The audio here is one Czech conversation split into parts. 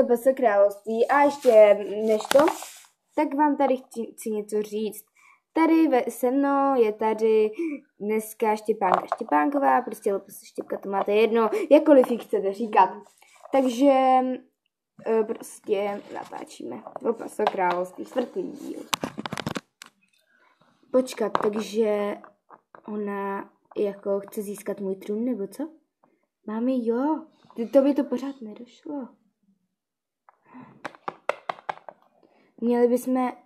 LPS království. A ještě než to, tak vám tady chci něco říct. Tady se mnou je tady dneska Štěpánka Štěpánková, prostě LPS Štěpka, to máte jedno, jakkoliv ji chcete říkat. Takže prostě natáčíme LPS království, 4. díl. Počkat, takže ona jako chce získat můj trůn, nebo co? Mami, jo, to by to pořád nedošlo.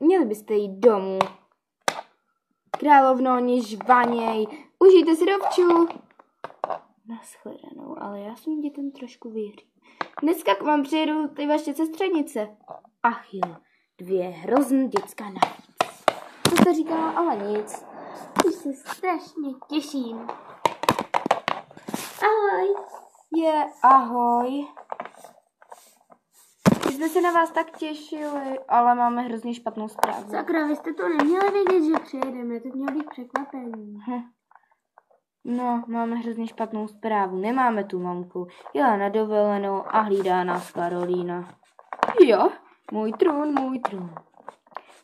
Měli byste jít domů. Královno, oni žvaněj. Užijte si rovču. Nashledanou, ale já svým dětem trošku věřím. Dneska k vám přijedu ty vaše sestřenice. Ach jo, 2 hrozný děcka navíc. Co jste říkala, ale nic. Už se strašně těším. Ahoj. Ahoj. My jsme se na vás tak těšili, ale máme hrozně špatnou zprávu. Sakra, vy jste to neměli vědět, že přijedeme, to mělo být překvapení. No, máme hrozně špatnou zprávu. Nemáme tu mamku. Jela na dovolenou a hlídá nás Karolína. Jo, můj trůn.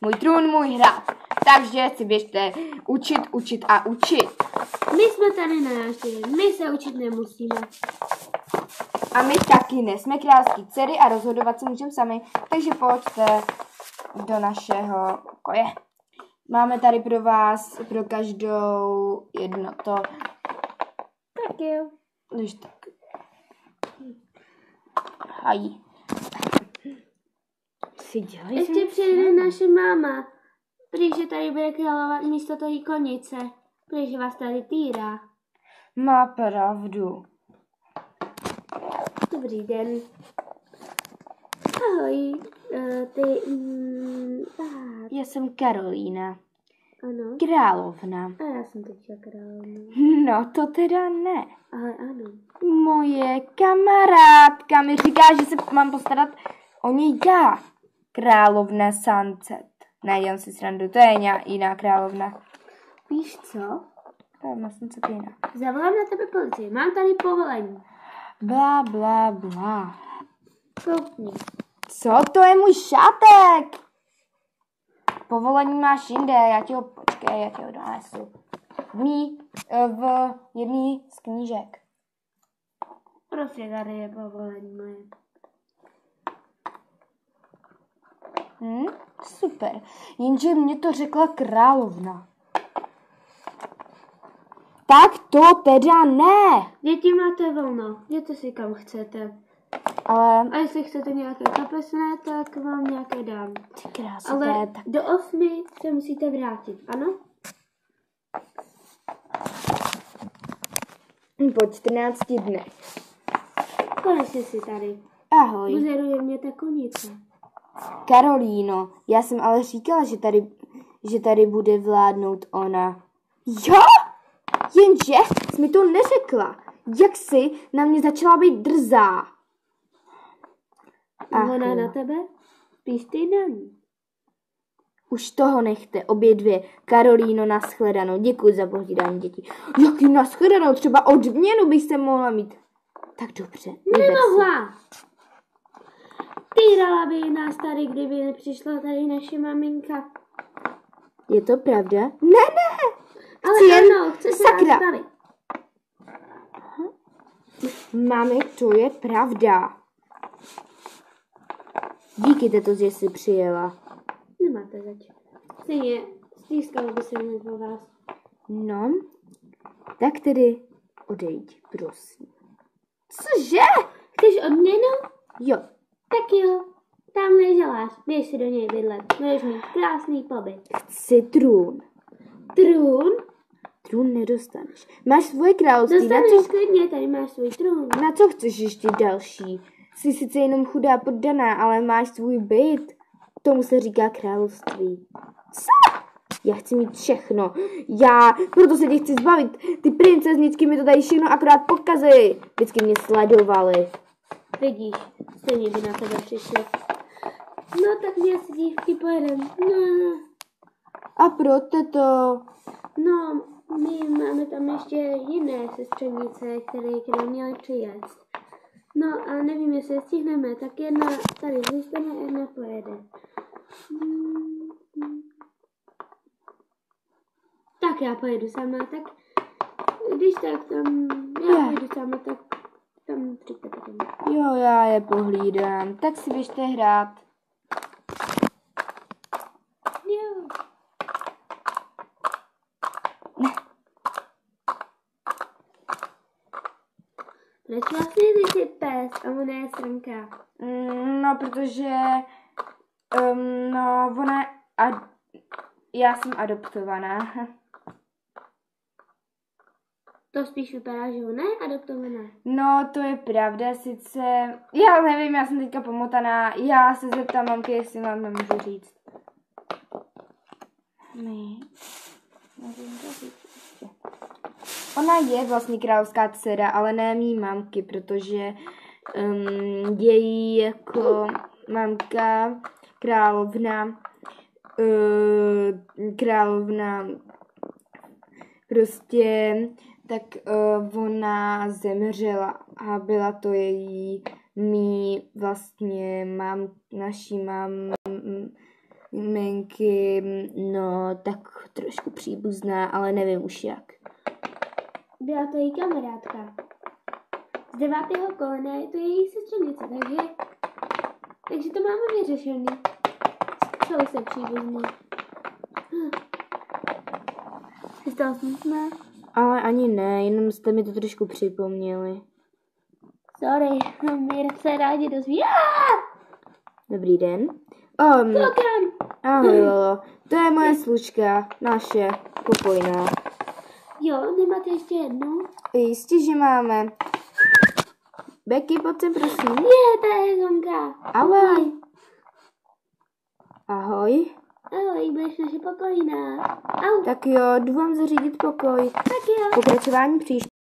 Můj trůn, můj hrad. Takže si běžte učit a učit. My jsme tady na návštěvě, my se učit nemusíme. A my taky ne. Jsme královský dcery a rozhodovat si můžeme sami. Takže pojďte do našeho pokoje. Máme tady pro vás, pro každou jedno to. Tak jo. Když tak. Haj. Si dělej. Ještě přijde naše máma. Protože tady bude královat místo toho konice. Protože vás tady týrá. Má pravdu. Dobrý den. Ahoj. Já jsem Karolína. Ano. Královna. A já jsem teďka královna. No, to teda ne. Ale ano. Moje kamarádka mi říká, že se mám postarat o něj já. Královna Sunset. Ne, dělám si srandu, to je jiná královna. Víš co? Královna Sunset je jiná. Zavolám na tebe policii. Mám tady povolení. Bla, bla, bla. Koukni. Co? To je můj šátek! Povolení máš jinde, já ti ho donesu. V jedný z knížek. Prostě tady je povolení moje. Super. Jenže mě to řekla královna. Tak to teda ne. Děti máte volno. Jděte si kam chcete. Ale... A jestli chcete nějaké kapesné, tak vám nějaké dám. Ty krásné, ale tak... do 8 se musíte vrátit, ano? Po 14 dnech. Konečně si tady. Ahoj. Buzeruje mě ta konice. Karolíno, já jsem ale říkala, že tady bude vládnout ona. Jo? Jenže jsi mi to neřekla. Jak jsi na mě začala být drzá? Ona na tebe? Spíš ty na ní. Už toho nechte, obě dvě. Karolíno, nashledanou. Děkuji za pohlídání dětí. Jaký nashledanou? Třeba odměnu bych se mohla mít. Tak dobře. Nemohla. Týrala by nás tady, kdyby nepřišla tady naše maminka. Je to pravda? Ne. Ale ano, chce se nás bavit. Mami, to je pravda. Díky, teto, že jsi přijela. Nemáte zač. Stejně, stýskalo by se mě po vás. No, tak tedy odejď, prosím. Cože? Chceš odměnu? Jo. Tak jo, tamhle žalář, běž si do něj bydlet. Budeš mít krásný pobyt. Chci trůn. Trůn? Trůn nedostaneš. Máš svoje království. Dostaneš klidně, tady máš svůj trůn. Na co chceš ještě další? Jsi sice jenom chudá poddaná, ale máš svůj byt. Tomu se říká království. Co? Já chci mít všechno. Proto se tě chci zbavit. Ty princezničky mi to tady všechno akorát pokazily. Vždycky mě sledovaly. Vidíš, stejně by na tebe přišli. No tak mě si dívky pojedem. No. A proto to? No, my máme tam ještě jiné sestřenice, které k nám měly přijet. No a nevím, jestli je stihneme, tak jedna tady zůstane, jedna pojede. Tak já pojedu sama, tak když tak tam, já pojedu sama, tak tam přijďte potom. Jo, já je pohlídám. Tak si běžte hrát. Jo. Proč vlastně ty jsi pes a ona je srnka? No, protože no, ona je já jsem adoptovaná. To spíš vypadá, že ona je adoptovaná. No, to je pravda, sice, já nevím, já jsem teďka pomotaná, já se zeptám mamky, jestli vám nemůžu říct. Ne, nevím, to říct ještě. Ona je vlastně královská dcera, ale ne mý mamky, protože její jako mamka, královna prostě, tak ona zemřela a byla to vlastně naší maminky, no tak trošku příbuzná, ale nevím už jak. Byla to její kamarádka. Z 9. kolena je to její sestřenice, takže to máme vyřešený. Jsou se příbuzní. Jsi toho smutná? Ale ani ne, jenom jste mi to trošku připomněli. Sorry, my se rádi dozví. Dobrý den. Logan! Ahoj Lolo, to je moje služka, naše, pokojná. Jo, nemáte ještě jednu? Jistě, že máme. Becky, pojď sem, prosím. Je, to je Zonka. Ahoj. Ahoj. Ahoj, budeš naše pokojná. Au. Tak jo, jdu vám zařídit pokoj. Tak jo. Pokračování příště.